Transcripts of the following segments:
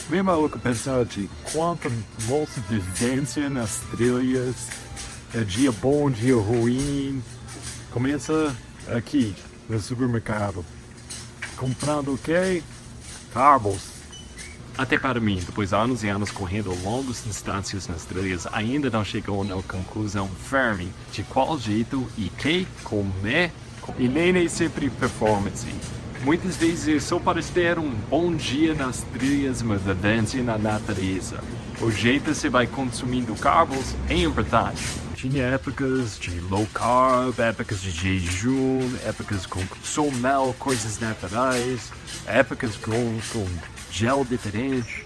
Mesma louca pensar de quanta nossa vivência nas trilhas, é dia bom, dia ruim, começa aqui no supermercado. Comprando o quê? Carbos. Até para mim, depois de anos e anos correndo longas distâncias nas trilhas, ainda não chegou na conclusão firme de qual jeito e que comer, e nem sempre performance. Muitas vezes é só para ter um bom dia nas trilhas, uma vivência na natureza. O jeito que você vai consumindo carbos é importante. Tinha épocas de low carb, épocas de jejum, épocas com mel, coisas naturais, épocas com gel diferente.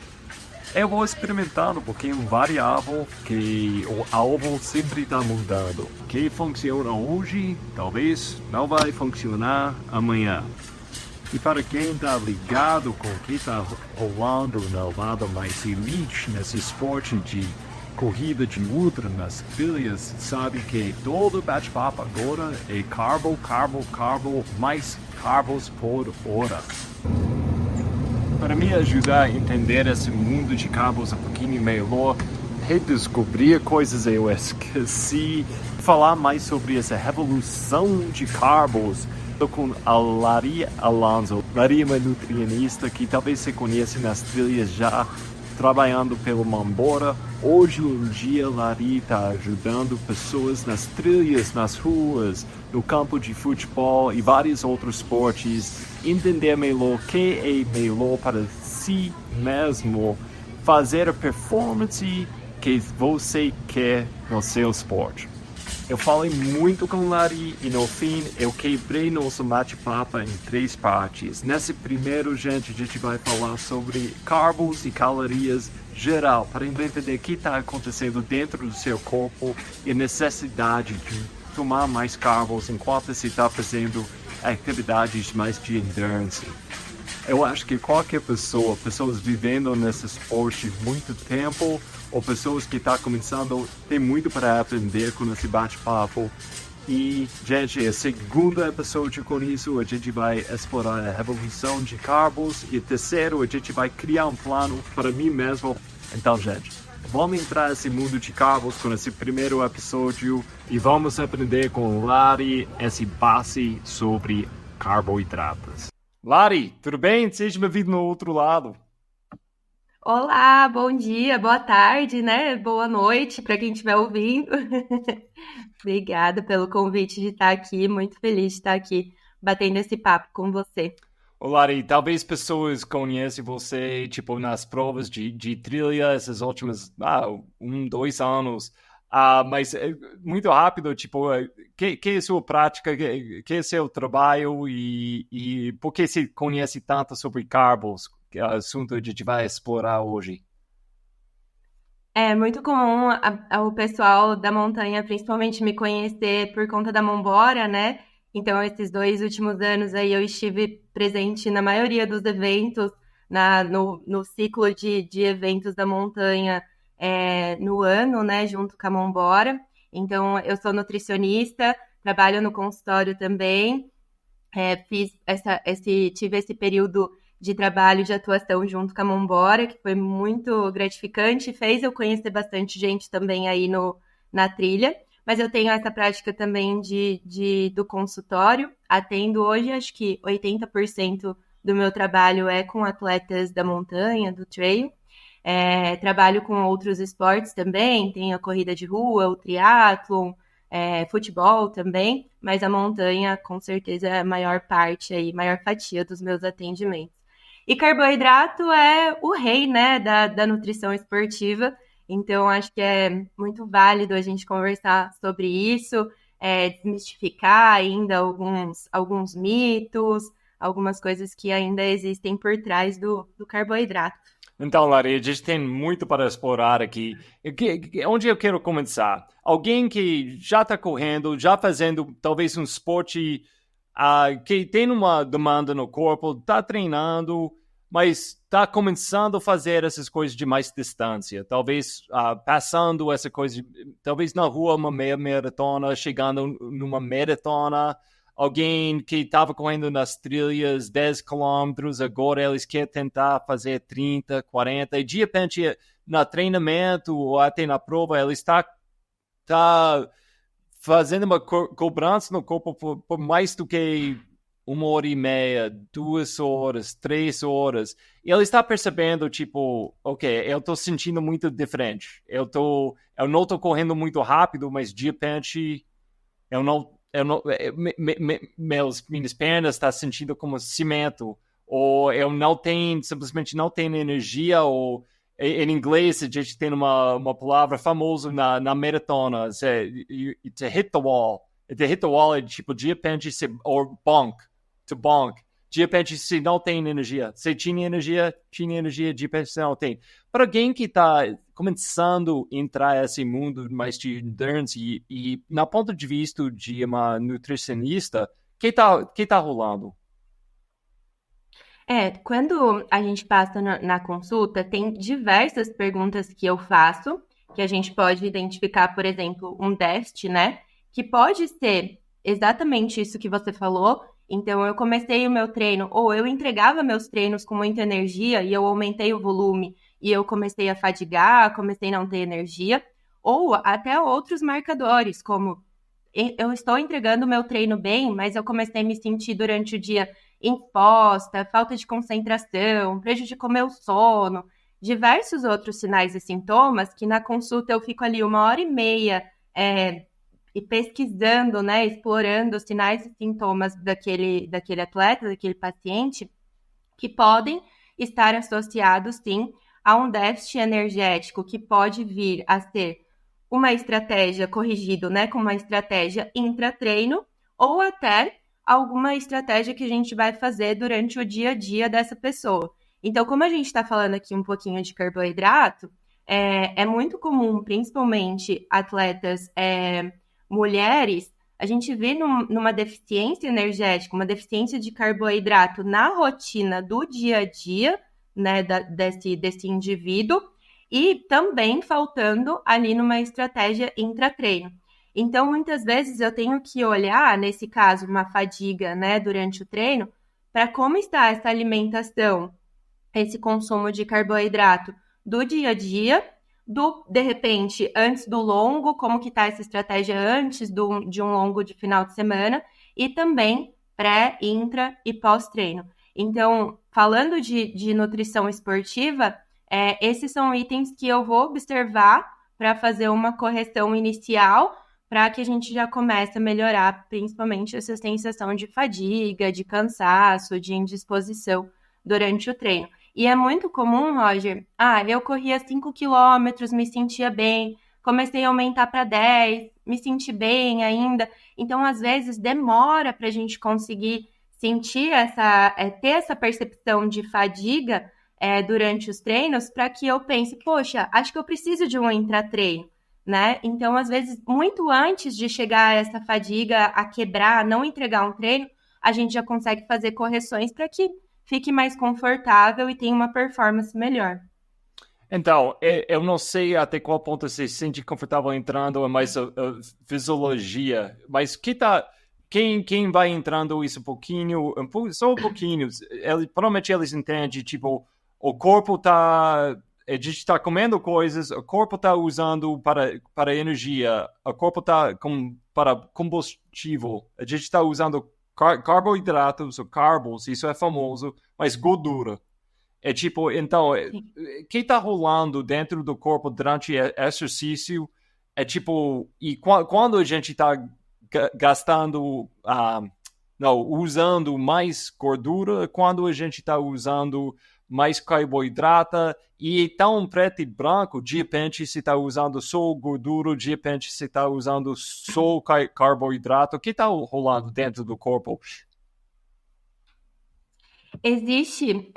Eu vou experimentando porque é um variável que o alvo sempre está mudando. O que funciona hoje, talvez não vai funcionar amanhã. E para quem está ligado com o que está rolando no lado mais elite nesse esporte de corrida de ultra nas trilhas, sabe que todo bate-papo agora é carbo, mais carbos por hora. Para me ajudar a entender esse mundo de carbos um pouquinho melhor, redescobrir coisas que eu esqueci, falar mais sobre essa revolução de carbos, estou com a Lari Alonso. Lari é uma nutricionista que talvez você conheça nas trilhas já, trabalhando pelo Mambora. Hoje em dia, Lari está ajudando pessoas nas trilhas, nas ruas, no campo de futebol e vários outros esportes, entender melhor o que é melhor para si mesmo, fazer a performance que você quer no seu esporte. Eu falei muito com Lari e no fim eu quebrei nosso bate-papo em 3 partes. Nesse primeiro, a gente vai falar sobre carbos e calorias geral, para entender o que está acontecendo dentro do seu corpo e a necessidade de tomar mais carbos enquanto você está fazendo atividades mais de endurance. Eu acho que qualquer pessoa, pessoas vivendo nesse esporte muito tempo, ou pessoas que estão começando, tem muito para aprender com esse bate-papo. E, gente, é a segunda episódio com isso, a gente vai explorar a revolução de carbos. E terceiro, a gente vai criar um plano para mim mesmo. Então, gente, vamos entrar nesse mundo de carbos com esse primeiro episódio e vamos aprender com Lari esse base sobre carboidratos. Lari, tudo bem? Seja bem-vindo no outro lado. Olá, bom dia, boa tarde, né? Boa noite para quem estiver ouvindo. Obrigada pelo convite de estar aqui, muito feliz de estar aqui batendo esse papo com você. Ô, Lari, talvez pessoas conheçem você, tipo, nas provas de trilha esses últimos, 2 anos. Mas muito rápido, tipo, que é a sua prática, que é seu trabalho e por que você conhece tanto sobre carbos, que é o assunto que a gente vai explorar hoje? É muito comum o pessoal da montanha, principalmente, me conhecer por conta da Mombora, né? Então, esses 2 últimos anos aí eu estive presente na maioria dos eventos, no ciclo de eventos da montanha no ano, né? Junto com a Mombora. Então, eu sou nutricionista, trabalho no consultório também. Tive esse período de trabalho de atuação junto com a Mombora, que foi muito gratificante, fez eu conhecer bastante gente também aí na trilha, mas eu tenho essa prática também do consultório, atendo hoje, acho que 80% do meu trabalho é com atletas da montanha, do trail. Trabalho com outros esportes também, tenho a corrida de rua, o triatlon, futebol também, mas a montanha com certeza é a maior parte aí, maior fatia dos meus atendimentos. E carboidrato é o rei, né, da nutrição esportiva, então acho que é muito válido a gente conversar sobre isso, desmistificar ainda alguns mitos, algumas coisas que ainda existem por trás do carboidrato. Então, Lari, a gente tem muito para explorar aqui. Onde eu quero começar? Alguém que já está correndo, já fazendo talvez um esporte que tem uma demanda no corpo, está treinando, mas está começando a fazer essas coisas de mais distância. Talvez passando essa coisa, talvez na rua uma meia maratona, chegando numa maratona. alguém que estava correndo nas trilhas 10 quilômetros, agora eles querem tentar fazer 30, 40, e de repente, no treinamento ou até na prova, ele tá fazendo uma cobrança no corpo por mais do que 1h30, 2 horas, 3 horas. E ele está percebendo, tipo, ok, eu estou sentindo muito diferente. Eu não estou correndo muito rápido, mas de repente minhas pernas estão sentindo como cimento, ou eu simplesmente não tenho energia, ou em inglês a gente tem uma palavra famosa na maratona, to hit the wall. To hit the wall é tipo, de repente, ou bonk. De repente, se não tem energia. Se tinha energia, de repente não tem. Para alguém que está começando a entrar nesse mundo mais de endurance e na ponto de vista de uma nutricionista, que tá rolando? Quando a gente passa na consulta, tem diversas perguntas que eu faço, que a gente pode identificar, por exemplo, um déficit, né? Que pode ser exatamente isso que você falou. Então, eu comecei o meu treino, ou eu entregava meus treinos com muita energia e eu aumentei o volume e eu comecei a fadigar, comecei a não ter energia, ou até outros marcadores, como eu estou entregando o meu treino bem, mas eu comecei a me sentir durante o dia imposta, falta de concentração, prejudicou meu sono, diversos outros sinais e sintomas que na consulta eu fico ali 1h30 e pesquisando, né, explorando os sinais e sintomas daquele atleta, daquele paciente, que podem estar associados, sim, a um déficit energético que pode vir a ser uma estratégia corrigido, né, com uma estratégia intratreino, ou até alguma estratégia que a gente vai fazer durante o dia a dia dessa pessoa. Então, como a gente está falando aqui um pouquinho de carboidrato, é muito comum, principalmente atletas mulheres, a gente vê numa deficiência energética, uma deficiência de carboidrato na rotina do dia a dia, né, desse indivíduo, e também faltando ali numa estratégia intratreino. Então, muitas vezes eu tenho que olhar, nesse caso, uma fadiga, né, durante o treino, para como está essa alimentação, esse consumo de carboidrato do dia a dia, de repente, antes do longo, como que está essa estratégia antes de um longo de final de semana, e também pré, intra e pós-treino. Então, falando de nutrição esportiva, esses são itens que eu vou observar para fazer uma correção inicial, para que a gente já comece a melhorar, principalmente essa sensação de fadiga, de cansaço, de indisposição durante o treino. E é muito comum, Roger, eu corria 5 quilômetros, me sentia bem, comecei a aumentar para 10, me senti bem ainda. Então, às vezes, demora para a gente conseguir sentir ter essa percepção de fadiga durante os treinos, para que eu pense, poxa, acho que eu preciso de um intratreino, né? Então, às vezes, muito antes de chegar a essa fadiga, a quebrar, a não entregar um treino, a gente já consegue fazer correções para que fique mais confortável e tenha uma performance melhor. Então, eu não sei até qual ponto você se sente confortável entrando em mais fisiologia, mas quem vai entrando isso só um pouquinho, provavelmente eles entendem, tipo, o corpo a gente está comendo coisas, o corpo está usando para energia, o corpo está para combustível, a gente está usando carboidratos ou carbos, isso é famoso, mas gordura. É tipo, então, o que está rolando dentro do corpo durante exercício é tipo, e quando a gente está gastando, usando mais gordura, quando a gente está usando mais carboidrato, e tão preto e branco, de repente se está usando só gordura, de repente se está usando só carboidrato, o que está rolando dentro do corpo? Existe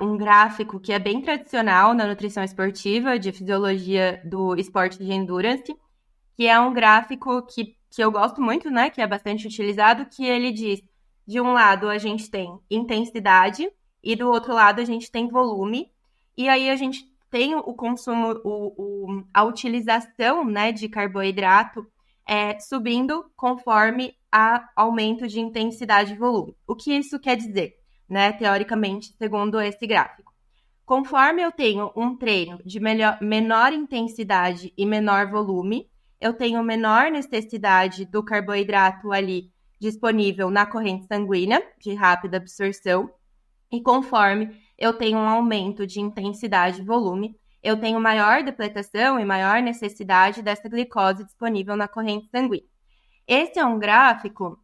um gráfico que é bem tradicional na nutrição esportiva, de fisiologia do esporte de endurance, que é um gráfico que eu gosto muito, né, que é bastante utilizado, que ele diz, de um lado a gente tem intensidade e do outro lado a gente tem volume, e aí a gente tem o consumo, a utilização, né, de carboidrato subindo conforme a aumento de intensidade e volume. O que isso quer dizer, né, teoricamente, segundo esse gráfico? Conforme eu tenho um treino de menor intensidade e menor volume, eu tenho menor necessidade do carboidrato ali disponível na corrente sanguínea, de rápida absorção, e conforme eu tenho um aumento de intensidade e volume, eu tenho maior depletação e maior necessidade dessa glicose disponível na corrente sanguínea. Esse é um gráfico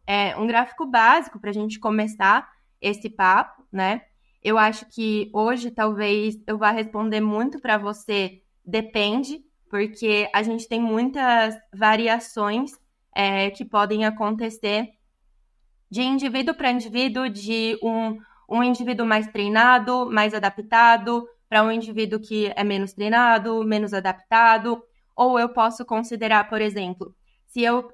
básico para a gente começar esse papo, né? Eu acho que hoje talvez eu vá responder muito para você, depende, porque a gente tem muitas variações que podem acontecer de indivíduo para indivíduo, de um indivíduo mais treinado, mais adaptado, para um indivíduo que é menos treinado, menos adaptado, ou eu posso considerar, por exemplo, se eu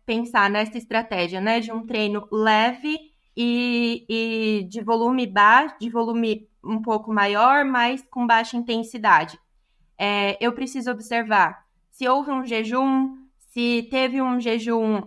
pensar nessa estratégia, né, de um treino leve e de volume baixo, de volume um pouco maior, mas com baixa intensidade. Eu preciso observar se houve um jejum, se teve um jejum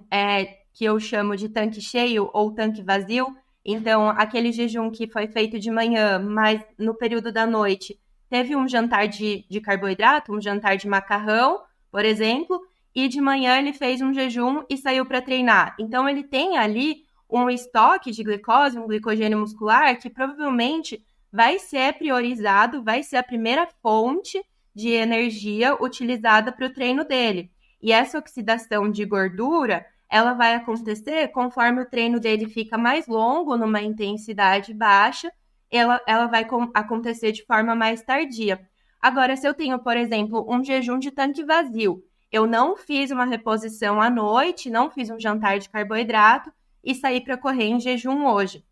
que eu chamo de tanque cheio ou tanque vazio. Então, aquele jejum que foi feito de manhã, mas no período da noite, teve um jantar de carboidrato, um jantar de macarrão, por exemplo, e de manhã ele fez um jejum e saiu para treinar. Então, ele tem ali um estoque de glicose, um glicogênio muscular, que provavelmente vai ser priorizado, vai ser a primeira fonte de energia utilizada para o treino dele. E essa oxidação de gordura, ela vai acontecer conforme o treino dele fica mais longo, numa intensidade baixa, ela vai acontecer de forma mais tardia. Agora, se eu tenho, por exemplo, um jejum de tanque vazio, eu não fiz uma reposição à noite, não fiz um jantar de carboidrato e saí para correr em jejum hoje.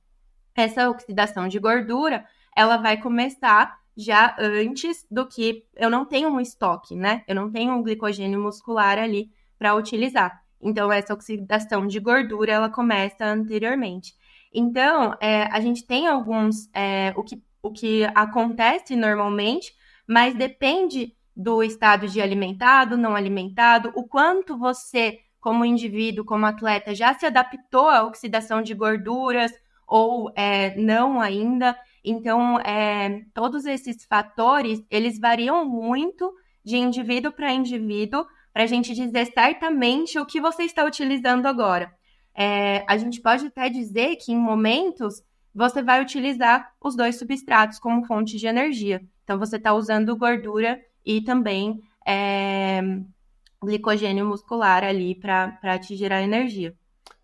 Essa oxidação de gordura, ela vai começar já antes do que eu não tenho um estoque, né? Eu não tenho um glicogênio muscular ali para utilizar. Então, essa oxidação de gordura, ela começa anteriormente. Então, a gente tem alguns, o que acontece normalmente, mas depende do estado de alimentado, não alimentado, o quanto você, como indivíduo, como atleta, já se adaptou à oxidação de gorduras ou não ainda. Então, todos esses fatores, eles variam muito de indivíduo para indivíduo, para a gente dizer certamente o que você está utilizando agora. A gente pode até dizer que em momentos você vai utilizar os dois substratos como fonte de energia. Então, você está usando gordura e também glicogênio muscular ali para te gerar energia.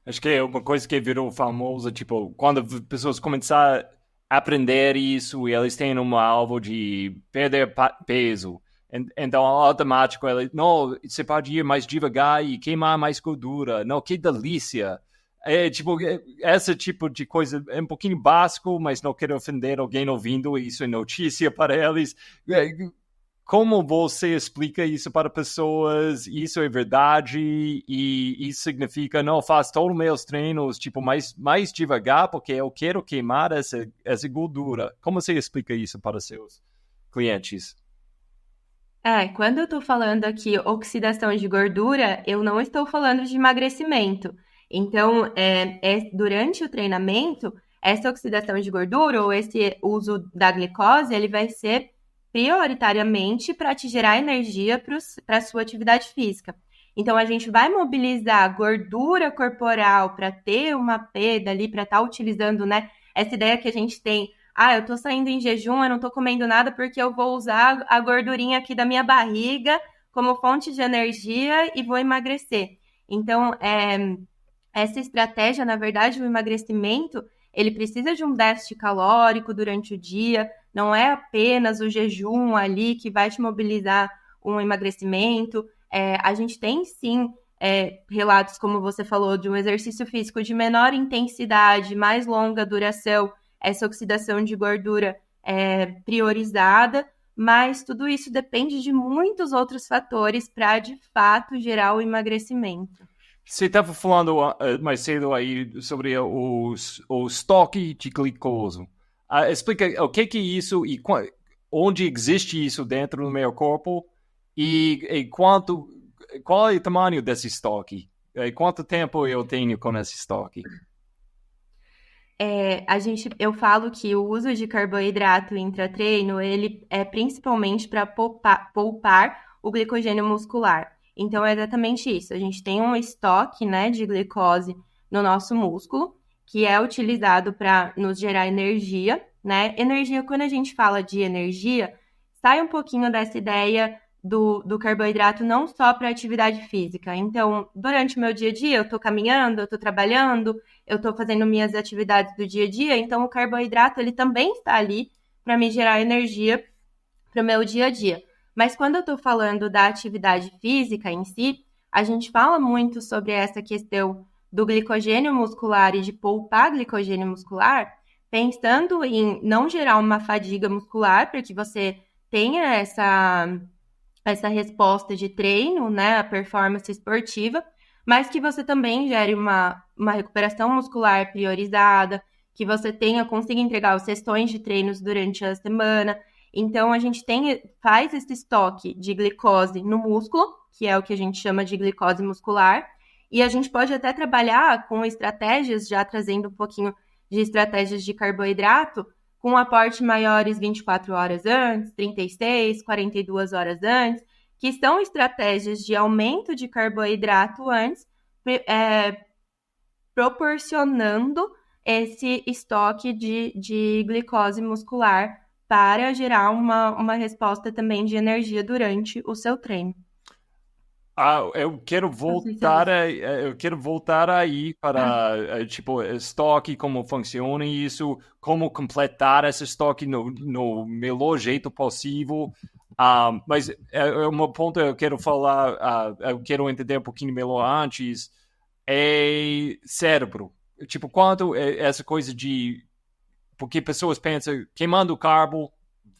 Acho que é uma coisa que virou famosa, tipo, quando pessoas começaram a aprender isso e eles têm um alvo de perder peso. Então, automático, não, você pode ir mais devagar e queimar mais gordura. Não, que delícia. Esse tipo de coisa é um pouquinho básico, mas não quero ofender alguém ouvindo isso é notícia para eles. Como você explica isso para pessoas? Isso é verdade e isso significa, não, faz todos os meus treinos tipo, mais devagar porque eu quero queimar essa gordura. Como você explica isso para seus clientes? Quando eu estou falando aqui oxidação de gordura, eu não estou falando de emagrecimento. Então, durante o treinamento, essa oxidação de gordura ou esse uso da glicose, ele vai ser prioritariamente para te gerar energia para a sua atividade física. Então, a gente vai mobilizar gordura corporal para ter uma perda ali, para estar utilizando, né, essa ideia que a gente tem. Eu estou saindo em jejum, eu não estou comendo nada porque eu vou usar a gordurinha aqui da minha barriga como fonte de energia e vou emagrecer. Então, essa estratégia, na verdade, o emagrecimento, ele precisa de um déficit calórico durante o dia, não é apenas o jejum ali que vai te mobilizar um emagrecimento. A gente tem, sim, relatos, como você falou, de um exercício físico de menor intensidade, mais longa duração, essa oxidação de gordura priorizada, mas tudo isso depende de muitos outros fatores para, de fato, gerar o emagrecimento. Você estava falando mais cedo aí sobre o estoque de glicose. Explica o que é isso e onde existe isso dentro do meu corpo e qual é o tamanho desse estoque? Quanto tempo eu tenho com esse estoque? Eu falo que o uso de carboidrato intra-treino, ele é principalmente para poupar o glicogênio muscular. Então, é exatamente isso. A gente tem um estoque, né, de glicose no nosso músculo, que é utilizado para nos gerar energia, né? Energia, quando a gente fala de energia, sai um pouquinho dessa ideia do carboidrato não só para atividade física. Então, durante o meu dia a dia, eu estou caminhando, eu estou trabalhando, eu estou fazendo minhas atividades do dia a dia, então o carboidrato ele também está ali para me gerar energia para o meu dia a dia. Mas quando eu estou falando da atividade física em si, a gente fala muito sobre essa questão do glicogênio muscular e de poupar glicogênio muscular, pensando em não gerar uma fadiga muscular, para que você tenha essa resposta de treino, né, a performance esportiva, mas que você também gere uma recuperação muscular priorizada, que você consiga entregar os sessões de treinos durante a semana. Então, a gente faz esse estoque de glicose no músculo, que é o que a gente chama de glicose muscular, e a gente pode até trabalhar com estratégias, já trazendo um pouquinho de estratégias de carboidrato, com aporte maiores 24 horas antes, 36, 42 horas antes, que são estratégias de aumento de carboidrato antes, proporcionando esse estoque de glicose muscular para gerar uma resposta também de energia durante o seu treino. Eu quero voltar aí para tipo estoque, como funciona isso, como completar esse estoque no melhor jeito possível. Mas um ponto eu quero falar, eu quero entender um pouquinho melhor antes, é cérebro. Tipo, quanto essa coisa de... Porque pessoas pensam, queimando carbo,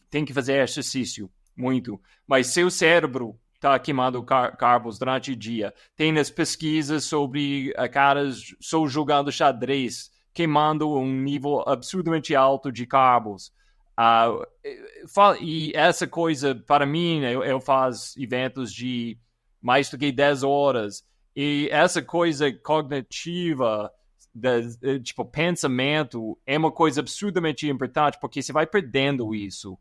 tem que fazer exercício, muito. Mas seu cérebro está queimando carbos durante o dia. Tem as pesquisas sobre caras só jogando xadrez, queimando um nível absurdamente alto de carbos. E essa coisa, para mim, eu faço eventos de mais do que 10 horas. E essa coisa cognitiva, tipo, pensamento, é uma coisa absurdamente importante, porque você vai perdendo isso.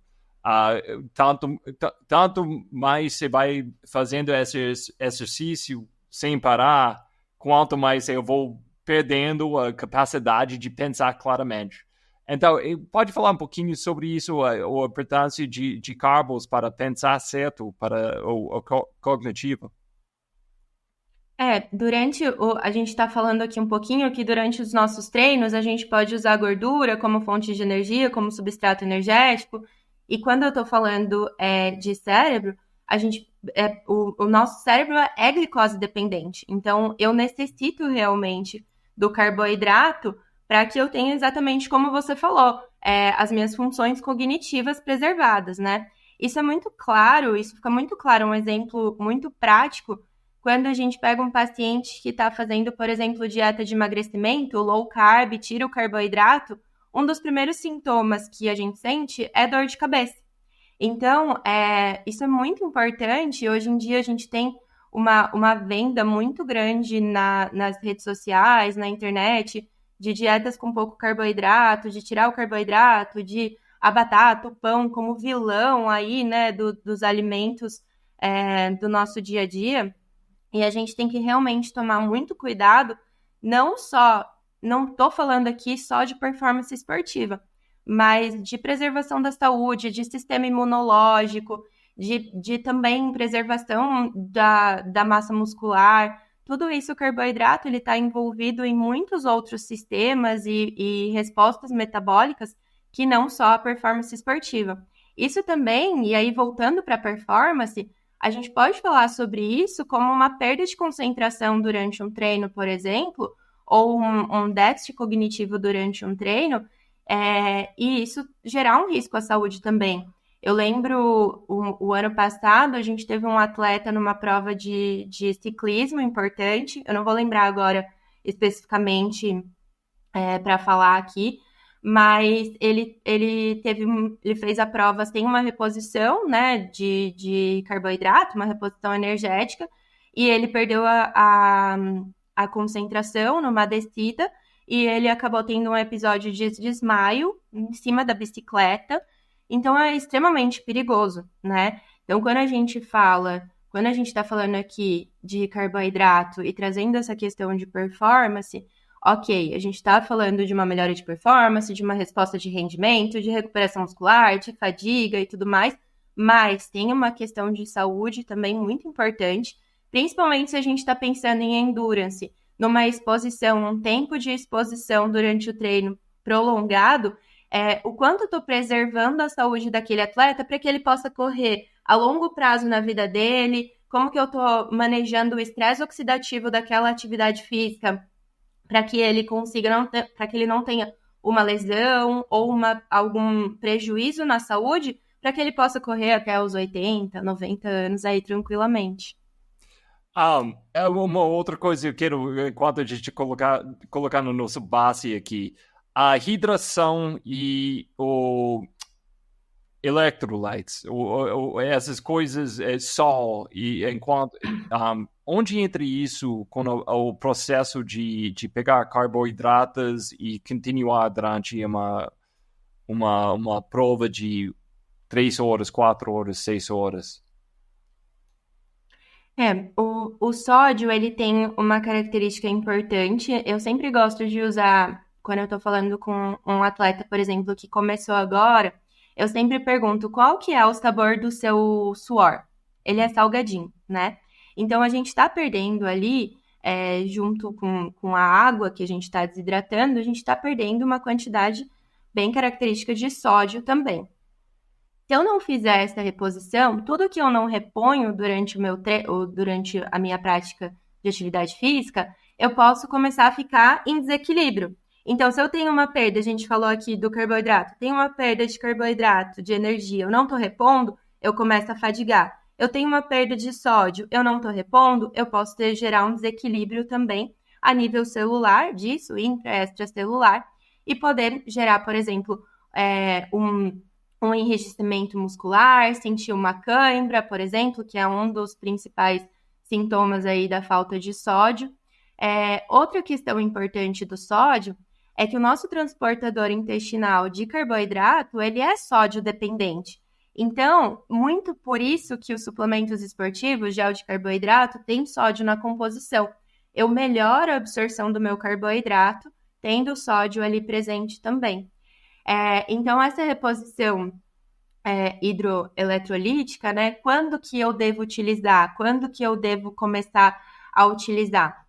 Tanto mais você vai fazendo esse exercício sem parar, quanto mais eu vou perdendo a capacidade de pensar claramente. Então, pode falar um pouquinho sobre isso, a importância de carbos para pensar certo, para o cognitivo? A gente está falando aqui um pouquinho que durante os nossos treinos a gente pode usar gordura como fonte de energia, como substrato energético. E quando eu estou falando de cérebro, o nosso cérebro é glicose dependente. Então, eu necessito realmente do carboidrato para que eu tenha exatamente como você falou, as minhas funções cognitivas preservadas, né? Isso é muito claro, isso fica muito claro, um exemplo muito prático, quando a gente pega um paciente que está fazendo, por exemplo, dieta de emagrecimento, low carb, tira o carboidrato, um dos primeiros sintomas que a gente sente é dor de cabeça. Então, isso é muito importante. Hoje em dia, a gente tem uma venda muito grande nas redes sociais, na internet, de dietas com pouco carboidrato, de tirar o carboidrato, de a batata, o pão como vilão aí, né, dos alimentos do nosso dia a dia. E a gente tem que realmente tomar muito cuidado, não estou falando aqui só de performance esportiva, mas de preservação da saúde, de sistema imunológico, de também preservação da massa muscular. Tudo isso, o carboidrato, ele está envolvido em muitos outros sistemas e respostas metabólicas que não só a performance esportiva. Isso também, e aí voltando para a performance, a gente pode falar sobre isso como uma perda de concentração durante um treino, por exemplo, ou um déficit cognitivo durante um treino, e isso gerar um risco à saúde também. Eu lembro, o ano passado, a gente teve um atleta numa prova de ciclismo importante, eu não vou lembrar agora especificamente para falar aqui, mas ele fez a prova sem uma reposição, né, de carboidrato, uma reposição energética, e ele perdeu a concentração numa descida e ele acabou tendo um episódio de desmaio em cima da bicicleta. Então, é extremamente perigoso, né? Então, quando a gente está falando aqui de carboidrato e trazendo essa questão de performance, ok, a gente está falando de uma melhora de performance, de uma resposta de rendimento, de recuperação muscular, de fadiga e tudo mais, mas tem uma questão de saúde também muito importante, principalmente se a gente está pensando em endurance, numa exposição, um tempo de exposição durante o treino prolongado, o quanto eu estou preservando a saúde daquele atleta para que ele possa correr a longo prazo na vida dele, como que eu estou manejando o estresse oxidativo daquela atividade física para que ele consiga, para que ele não tenha uma lesão ou algum prejuízo na saúde, para que ele possa correr até os 80, 90 anos aí tranquilamente. É uma outra coisa que eu quero, enquanto a gente colocar no nosso base aqui, a hidratação e o electrolytes, essas coisas, sol, e enquanto onde entra isso com o processo de pegar carboidratos e continuar durante uma prova de 3 horas, 4 horas, 6 horas? O sódio, ele tem uma característica importante. Eu sempre gosto de usar, quando eu tô falando com um atleta, por exemplo, que começou agora, eu sempre pergunto qual que é o sabor do seu suor. Ele é salgadinho, né? Então, a gente tá perdendo ali, junto com a água que a gente tá desidratando, a gente tá perdendo uma quantidade bem característica de sódio também. Se eu não fizer essa reposição, tudo que eu não reponho durante durante a minha prática de atividade física, eu posso começar a ficar em desequilíbrio. Então, se eu tenho uma perda, a gente falou aqui do carboidrato, tenho uma perda de carboidrato, de energia, eu não estou repondo, eu começo a fadigar. Eu tenho uma perda de sódio, eu não estou repondo, eu posso gerar um desequilíbrio também a nível celular, disso, intra-extracelular, e poder gerar, por exemplo, um enrijecimento muscular, sentir uma cãibra, por exemplo, que é um dos principais sintomas aí da falta de sódio. Outra questão importante do sódio é que o nosso transportador intestinal de carboidrato, ele é sódio dependente. Então, muito por isso que os suplementos esportivos, gel de carboidrato, tem sódio na composição. Eu melhoro a absorção do meu carboidrato, tendo sódio ali presente também. Então, essa reposição hidroeletrolítica, né? Quando que eu devo utilizar? Quando que eu devo começar a utilizar?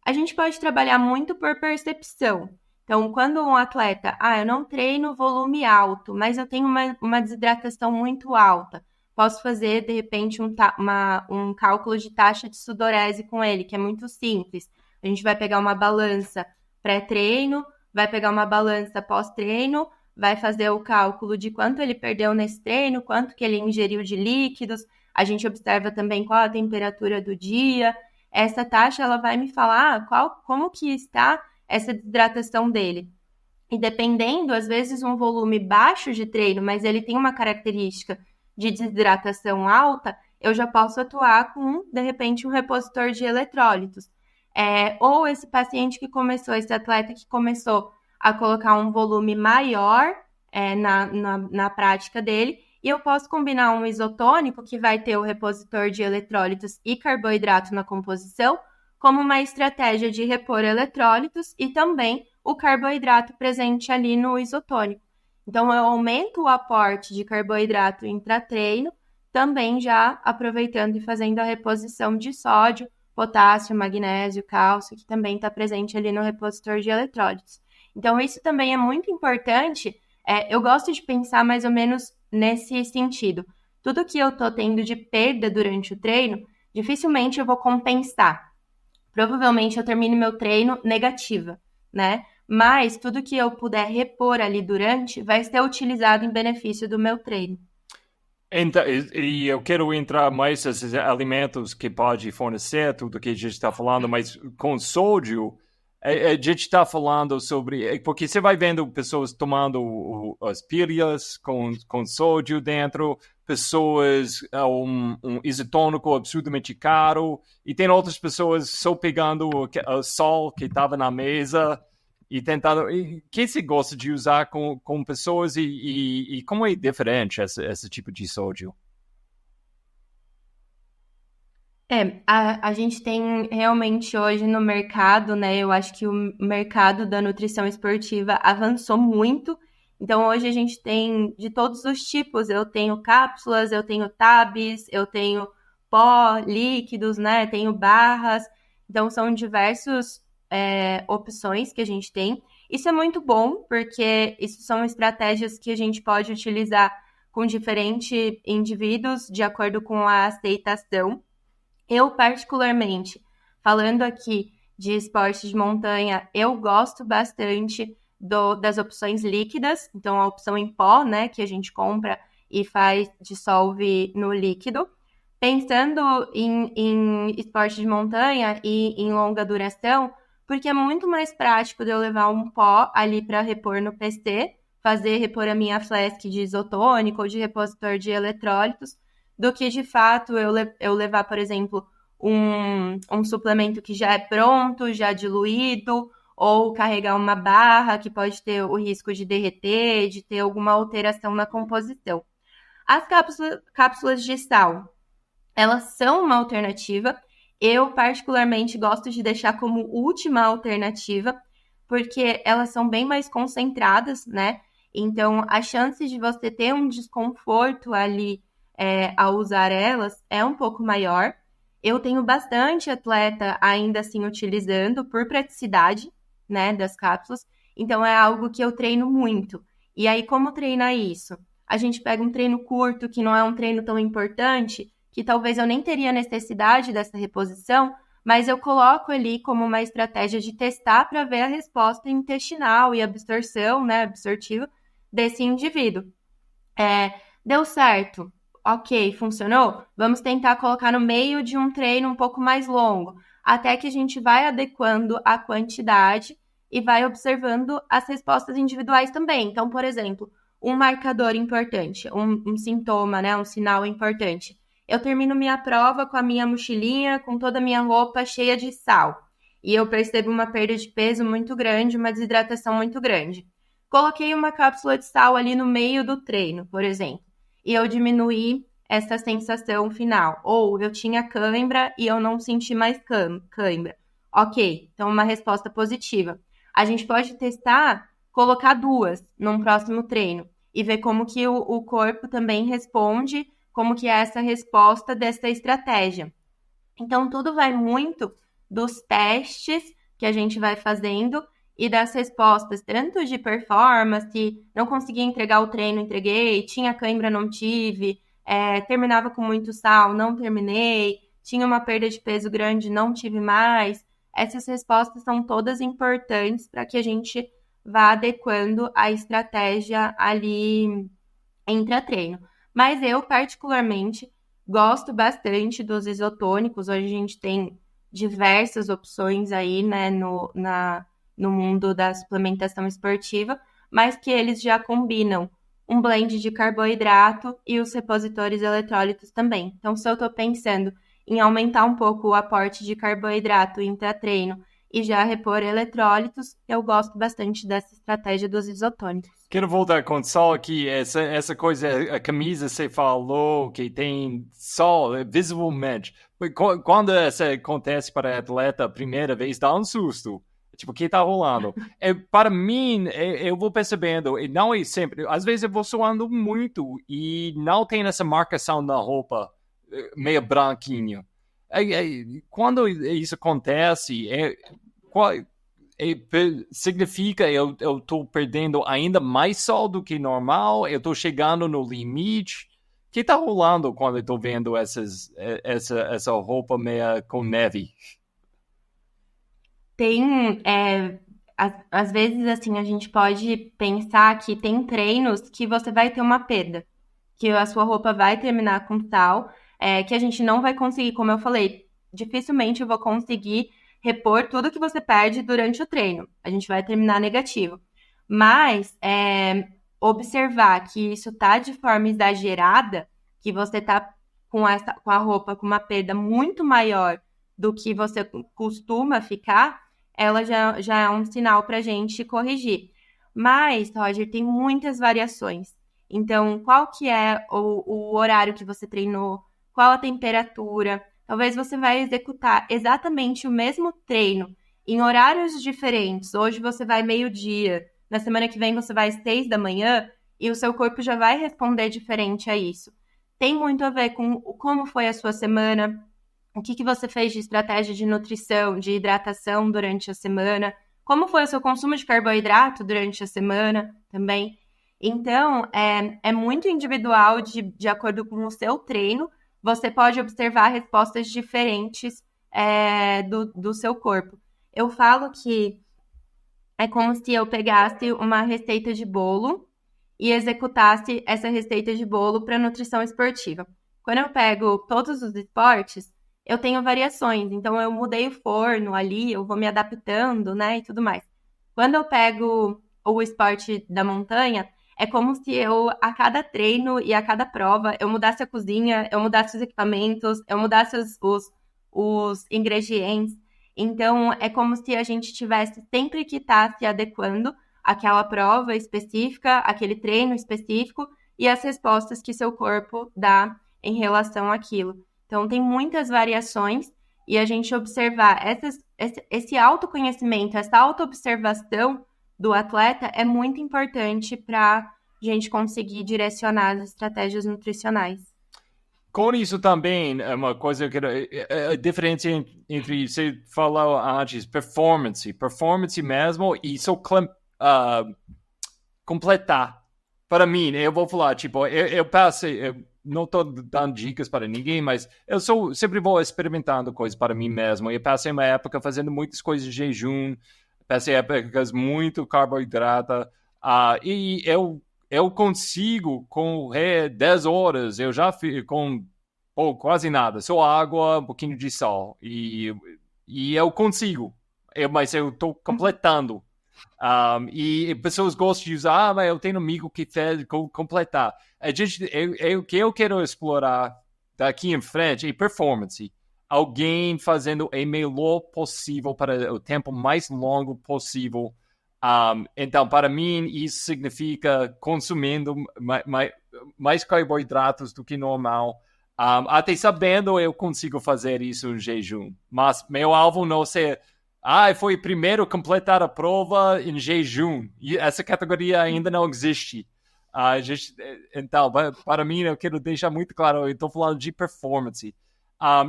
A gente pode trabalhar muito por percepção. Então, quando um atleta, eu não treino volume alto, mas eu tenho uma desidratação muito alta, posso fazer, de repente, um cálculo de taxa de sudorese com ele, que é muito simples. A gente vai pegar uma balança pré-treino, vai pegar uma balança pós-treino, vai fazer o cálculo de quanto ele perdeu nesse treino, quanto que ele ingeriu de líquidos, a gente observa também qual a temperatura do dia. Essa taxa, ela vai me falar como que está essa desidratação dele. E dependendo, às vezes, um volume baixo de treino, mas ele tem uma característica de desidratação alta, eu já posso atuar com, de repente, um repositor de eletrólitos. Ou esse esse atleta que começou a colocar um volume maior na prática dele, e eu posso combinar um isotônico que vai ter o repositor de eletrólitos e carboidrato na composição, como uma estratégia de repor eletrólitos e também o carboidrato presente ali no isotônico. Então, eu aumento o aporte de carboidrato intratreino, também já aproveitando e fazendo a reposição de sódio, potássio, magnésio, cálcio, que também está presente ali no repositor de eletrólitos. Então, isso também é muito importante. Eu gosto de pensar mais ou menos nesse sentido. Tudo que eu estou tendo de perda durante o treino, dificilmente eu vou compensar. Provavelmente eu termino meu treino negativa, né? Mas tudo que eu puder repor ali durante vai ser utilizado em benefício do meu treino. Então, e eu quero entrar mais nesses alimentos que pode fornecer, tudo que a gente está falando, mas com sódio, a gente está falando sobre... Porque você vai vendo pessoas tomando as pílulas com sódio dentro, pessoas um isotônico absurdamente caro, e tem outras pessoas só pegando o sol que estava na mesa e tentando... O que você gosta de usar com pessoas e como é diferente esse tipo de sódio? A gente tem realmente hoje no mercado, né? Eu acho que o mercado da nutrição esportiva avançou muito. Então, hoje a gente tem de todos os tipos. Eu tenho cápsulas, eu tenho tabs, eu tenho pó, líquidos, né? Tenho barras. Então, são diversas opções que a gente tem. Isso é muito bom, porque isso são estratégias que a gente pode utilizar com diferentes indivíduos, de acordo com a aceitação. Eu, particularmente, falando aqui de esporte de montanha, eu gosto bastante das opções líquidas. Então, a opção em pó, né, que a gente compra e dissolve no líquido. Pensando em esporte de montanha e em longa duração, porque é muito mais prático de eu levar um pó ali para repor no PC, repor a minha flask de isotônico ou de repositor de eletrólitos, do que, de fato, eu levar, por exemplo, um suplemento que já é pronto, já diluído, ou carregar uma barra que pode ter o risco de derreter, de ter alguma alteração na composição. As cápsulas de sal, elas são uma alternativa. Eu, particularmente, gosto de deixar como última alternativa, porque elas são bem mais concentradas, né? Então, a chance de você ter um desconforto ali ao usar elas é um pouco maior. Eu tenho bastante atleta ainda assim utilizando por praticidade, né, das cápsulas. Então, é algo que eu treino muito. E aí, como treinar isso? A gente pega um treino curto, que não é um treino tão importante, que talvez eu nem teria necessidade dessa reposição, mas eu coloco ali como uma estratégia de testar para ver a resposta intestinal e absorção, né, absortiva desse indivíduo. Deu certo? Ok, funcionou? Vamos tentar colocar no meio de um treino um pouco mais longo, até que a gente vai adequando a quantidade e vai observando as respostas individuais também. Então, por exemplo, um marcador importante, um sintoma, né, um sinal importante. Eu termino minha prova com a minha mochilinha, com toda a minha roupa cheia de sal. E eu percebo uma perda de peso muito grande, uma desidratação muito grande. Coloquei uma cápsula de sal ali no meio do treino, por exemplo, e eu diminuí essa sensação final. Ou eu tinha cãibra e eu não senti mais cãibra. Ok, então uma resposta positiva. A gente pode testar, colocar 2 num próximo treino e ver como que o corpo também responde, como que é essa resposta dessa estratégia. Então, tudo vai muito dos testes que a gente vai fazendo e das respostas, tanto de performance, não consegui entregar o treino, entreguei, tinha cãibra, não tive, terminava com muito sal, não terminei, tinha uma perda de peso grande, não tive mais. Essas respostas são todas importantes para que a gente vá adequando a estratégia ali entre a treino. Mas eu, particularmente, gosto bastante dos isotônicos. Hoje a gente tem diversas opções aí, né, no mundo da suplementação esportiva, mas que eles já combinam um blend de carboidrato e os repositores eletrólitos também. Então, se eu estou pensando em aumentar um pouco o aporte de carboidrato intra-treino e já repor eletrólitos, eu gosto bastante dessa estratégia dos isotônicos. Quero voltar com o sol aqui, essa coisa, a camisa você falou que tem sol, visualmente. Quando isso acontece para atleta a primeira vez, dá um susto. Tipo, o que tá rolando? Para mim, eu vou percebendo, e não é sempre, às vezes eu vou suando muito e não tem essa marcação na roupa, meio branquinho. Quando isso acontece, significa eu estou perdendo ainda mais sol do que normal? Eu estou chegando no limite? O que está rolando quando eu estou vendo essa roupa meia com neve? Tem, às vezes, assim, a gente pode pensar que tem treinos que você vai ter uma perda, que a sua roupa vai terminar com sal, que a gente não vai conseguir, como eu falei, dificilmente eu vou conseguir repor tudo que você perde durante o treino. A gente vai terminar negativo. Mas observar que isso tá de forma exagerada que você tá com a roupa com uma perda muito maior do que você costuma ficar, ela já é um sinal para a gente corrigir. Mas, Roger, tem muitas variações. Então, qual que é o horário que você treinou? Qual a temperatura? Talvez você vai executar exatamente o mesmo treino em horários diferentes. Hoje você vai meio-dia, na semana que vem você vai às 6 da manhã e o seu corpo já vai responder diferente a isso. Tem muito a ver com como foi a sua semana, o que você fez de estratégia de nutrição, de hidratação durante a semana, como foi o seu consumo de carboidrato durante a semana também. Então, é muito individual de acordo com o seu treino. Você pode observar respostas diferentes do seu corpo. Eu falo que é como se eu pegasse uma receita de bolo e executasse essa receita de bolo para nutrição esportiva. Quando eu pego todos os esportes, eu tenho variações. Então, eu mudei o forno ali, eu vou me adaptando, né, e tudo mais. Quando eu pego o esporte da montanha, é como se eu, a cada treino e a cada prova, eu mudasse a cozinha, eu mudasse os equipamentos, eu mudasse os ingredientes. Então, é como se a gente tivesse sempre que estar se adequando àquela prova específica, aquele treino específico e as respostas que seu corpo dá em relação àquilo. Então, tem muitas variações e a gente observar esse autoconhecimento, essa autoobservação do atleta é muito importante para a gente conseguir direcionar as estratégias nutricionais. Com isso também, é uma coisa que a diferença entre você falou antes, performance mesmo e só completar. Para mim, eu vou falar, tipo, eu passei, eu não estou dando dicas para ninguém, mas eu sempre vou experimentando coisas para mim mesmo. Eu passei uma época fazendo muitas coisas de jejum, passei épocas muito carboidrato, e eu consigo correr 10 horas, eu já fiz com quase nada, só água, um pouquinho de sal, e eu consigo, mas eu estou completando. E pessoas gostam de usar, mas eu tenho um amigo que fez completar. O que eu quero explorar daqui em frente é performance. Alguém fazendo o melhor possível para o tempo mais longo possível. Então, para mim, isso significa consumindo mais carboidratos do que normal. Até sabendo, eu consigo fazer isso em jejum. Mas meu alvo não ser... foi primeiro completar a prova em jejum. E essa categoria ainda não existe. Então, para mim, eu quero deixar muito claro, eu estou falando de performance.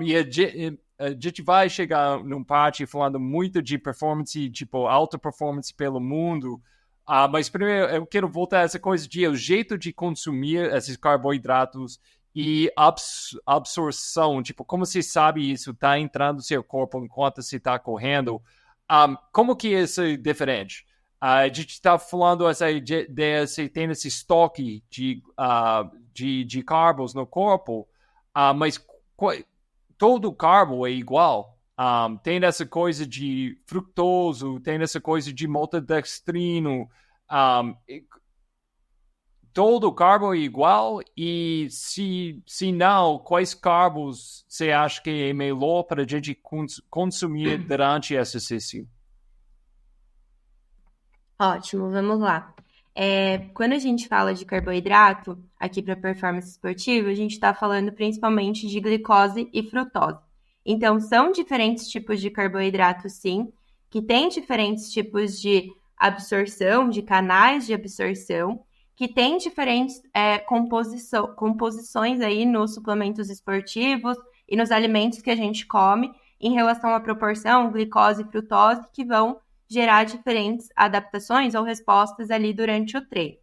E a gente vai chegar num parte falando muito de performance, tipo, alta performance pelo mundo. Mas primeiro, eu quero voltar a essa coisa de o jeito de consumir esses carboidratos e absorção, tipo, como você sabe isso está entrando no seu corpo enquanto você está correndo, como que isso é diferente? A gente está falando essa ideia, você tem esse estoque de carbos no corpo, mas todo carbo é igual. Tem essa coisa de fructoso, tem essa coisa de maltodextrino, todo carbo é igual, e se não, quais carbos você acha que é melhor para a gente consumir durante esse exercício? Ótimo, vamos lá. Quando a gente fala de carboidrato, aqui para performance esportiva, a gente está falando principalmente de glicose e frutose. Então, são diferentes tipos de carboidrato, sim, que têm diferentes tipos de absorção, de canais de absorção, que tem diferentes composições aí nos suplementos esportivos e nos alimentos que a gente come em relação à proporção glicose e frutose, que vão gerar diferentes adaptações ou respostas ali durante o treino.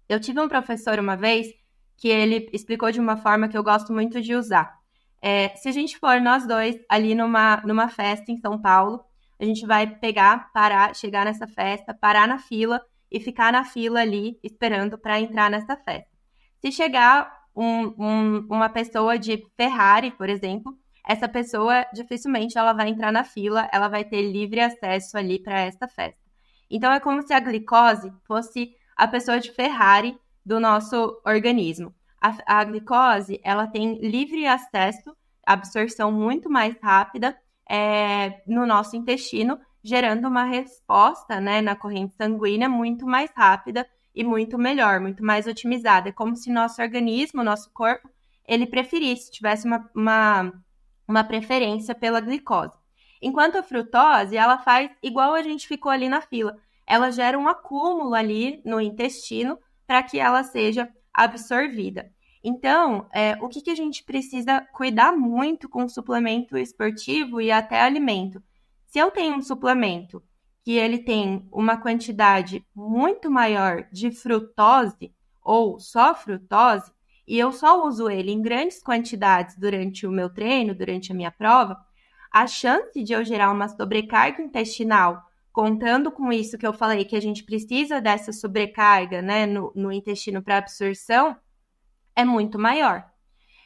Eu tive um professor uma vez que ele explicou de uma forma que eu gosto muito de usar. Se a gente for nós dois ali numa festa em São Paulo, a gente vai chegar nessa festa, parar na fila e ficar na fila ali esperando para entrar nessa festa. Se chegar uma pessoa de Ferrari, por exemplo, essa pessoa dificilmente ela vai entrar na fila, ela vai ter livre acesso ali para essa festa. Então, é como se a glicose fosse a pessoa de Ferrari do nosso organismo. A glicose, ela tem livre acesso, absorção muito mais rápida no nosso intestino, gerando uma resposta, né, na corrente sanguínea muito mais rápida e muito melhor, muito mais otimizada. É como se nosso organismo, nosso corpo, ele preferisse, tivesse uma preferência pela glicose. Enquanto a frutose, ela faz igual a gente ficou ali na fila. Ela gera um acúmulo ali no intestino para que ela seja absorvida. Então, o que a gente precisa cuidar muito com suplemento esportivo e até alimento? Se eu tenho um suplemento que ele tem uma quantidade muito maior de frutose ou só frutose, e eu só uso ele em grandes quantidades durante o meu treino, durante a minha prova, a chance de eu gerar uma sobrecarga intestinal, contando com isso que eu falei, que a gente precisa dessa sobrecarga, né, no intestino para absorção, é muito maior.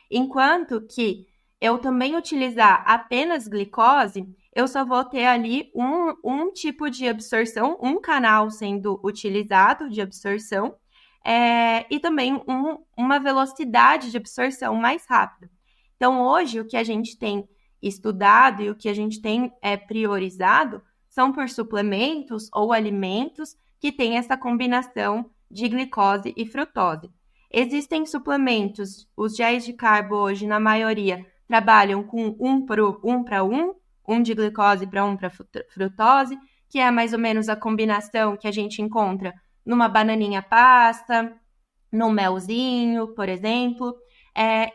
Enquanto que eu também utilizar apenas glicose, eu só vou ter ali um tipo de absorção, um canal sendo utilizado de absorção, e também uma velocidade de absorção mais rápida. Então, hoje, o que a gente tem estudado e o que a gente tem priorizado são por suplementos ou alimentos que têm essa combinação de glicose e frutose. Existem suplementos, os géis de carbo hoje, na maioria, trabalham com 1 para 1, um de glicose para 1 para frutose, que é mais ou menos a combinação que a gente encontra numa bananinha pasta, no melzinho, por exemplo,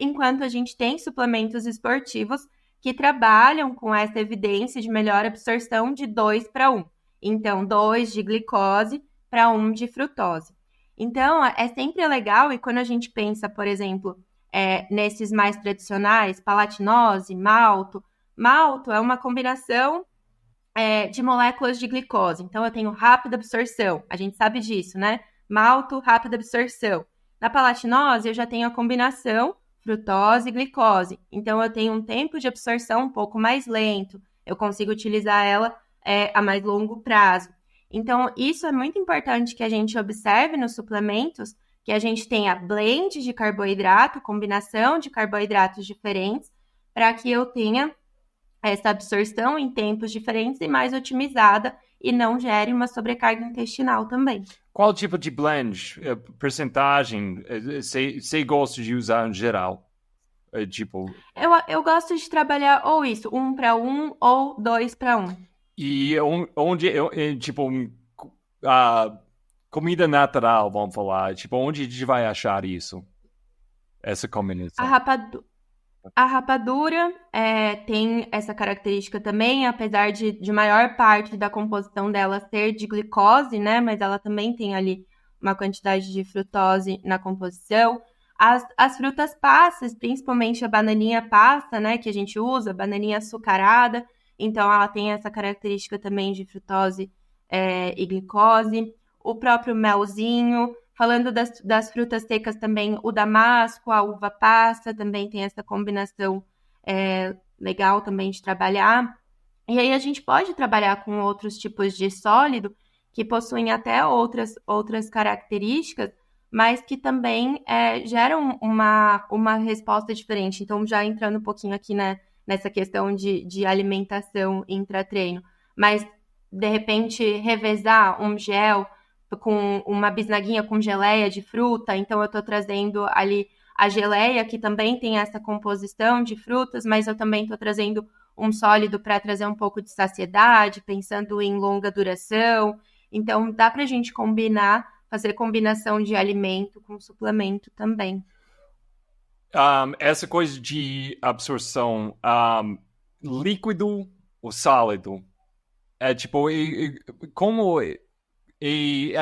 enquanto a gente tem suplementos esportivos que trabalham com essa evidência de melhor absorção de 2 para 1. Então, 2 de glicose para 1 de frutose. Então, é sempre legal, e quando a gente pensa, por exemplo, nesses mais tradicionais, palatinose, malto é uma combinação de moléculas de glicose. Então, eu tenho rápida absorção, a gente sabe disso, né? Malto, rápida absorção. Na palatinose, eu já tenho a combinação frutose e glicose. Então, eu tenho um tempo de absorção um pouco mais lento. Eu consigo utilizar ela a mais longo prazo. Então, isso é muito importante que a gente observe nos suplementos, que a gente tenha blend de carboidrato, combinação de carboidratos diferentes, para que eu tenha essa absorção em tempos diferentes e mais otimizada e não gere uma sobrecarga intestinal também. Qual tipo de blend, percentagem, você gosta de usar em geral? Eu gosto de trabalhar ou isso, 1 para 1 ou 2 para 1. E onde, comida natural, vamos falar, onde a gente vai achar isso? Essa combinação? A rapadura tem essa característica também, apesar de maior parte da composição dela ser de glicose, né? Mas ela também tem ali uma quantidade de frutose na composição. As frutas passas, principalmente a bananinha passa, né? Que a gente usa, bananinha açucarada. Então, ela tem essa característica também de frutose e glicose. O próprio melzinho. Falando das frutas secas também, o damasco, a uva passa, também tem essa combinação legal também de trabalhar. E aí a gente pode trabalhar com outros tipos de sólido que possuem até outras características, mas que também geram uma resposta diferente. Então, já entrando um pouquinho aqui, né, nessa questão de alimentação intratreino, mas, de repente, revezar um gel com uma bisnaguinha com geleia de fruta, então eu estou trazendo ali a geleia, que também tem essa composição de frutas, mas eu também estou trazendo um sólido para trazer um pouco de saciedade, pensando em longa duração. Então, dá para a gente fazer combinação de alimento com suplemento também. Essa coisa de absorção, líquido ou sólido? Como... E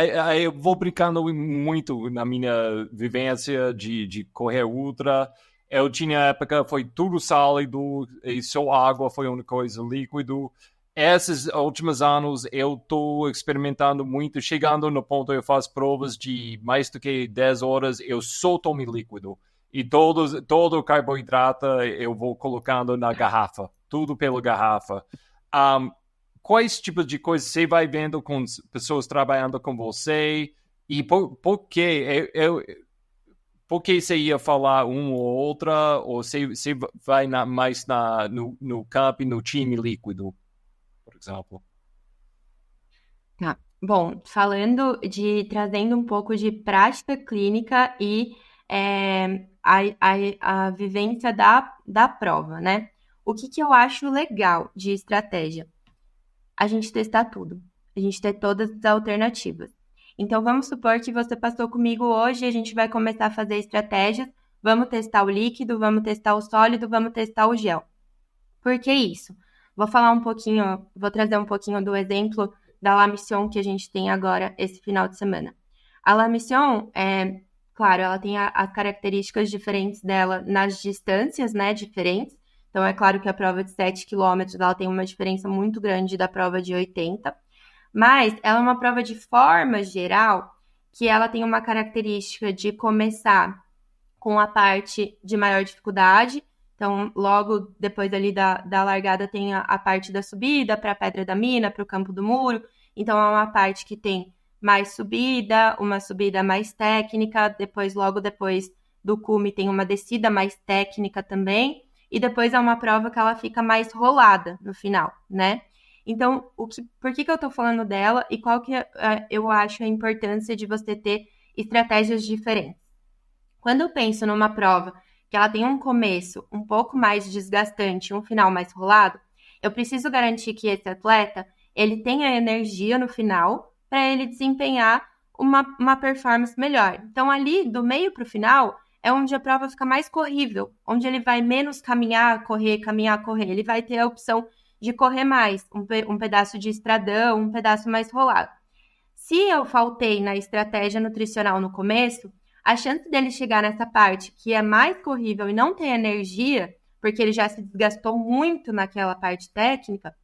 eu vou brincando muito na minha vivência de correr ultra. Eu tinha época, foi tudo sólido e só água foi uma coisa líquido. Esses últimos anos eu estou experimentando muito, chegando no ponto eu faço provas de mais do que 10 horas, eu só tomo líquido. E todo o carboidrato eu vou colocando na garrafa, tudo pela garrafa. Quais tipos de coisas você vai vendo com pessoas trabalhando com você? E por quê? por que você ia falar uma ou outra, ou você vai mais no campo, no time líquido, por exemplo? Tá. Bom, trazendo um pouco de prática clínica e a vivência da prova, né? O que eu acho legal de estratégia? A gente testar tudo. A gente ter todas as alternativas. Então, vamos supor que você passou comigo hoje e a gente vai começar a fazer estratégias. Vamos testar o líquido, vamos testar o sólido, vamos testar o gel. Por que isso? Vou trazer um pouquinho do exemplo da La Mission que a gente tem agora esse final de semana. A La Mission, claro, ela tem as características diferentes dela nas distâncias, né, diferentes. Então, é claro que a prova de 7 quilômetros ela tem uma diferença muito grande da prova de 80, mas ela é uma prova de forma geral que ela tem uma característica de começar com a parte de maior dificuldade. Então, logo depois ali da largada tem a parte da subida para a Pedra da Mina, para o Campo do Muro. Então, é uma parte que tem mais subida, uma subida mais técnica. Logo depois do cume, tem uma descida mais técnica também. E depois é uma prova que ela fica mais rolada no final, né? Então, por que eu estou falando dela e qual que eu acho a importância de você ter estratégias diferentes? Quando eu penso numa prova que ela tem um começo um pouco mais desgastante e um final mais rolado, eu preciso garantir que esse atleta ele tenha energia no final para ele desempenhar uma performance melhor. Então, ali, do meio para o final, é onde a prova fica mais corrível, onde ele vai menos caminhar, correr. Ele vai ter a opção de correr mais, um pedaço de estradão, um pedaço mais rolado. Se eu faltei na estratégia nutricional no começo, a chance dele chegar nessa parte que é mais corrível e não ter energia, porque ele já se desgastou muito naquela parte técnica,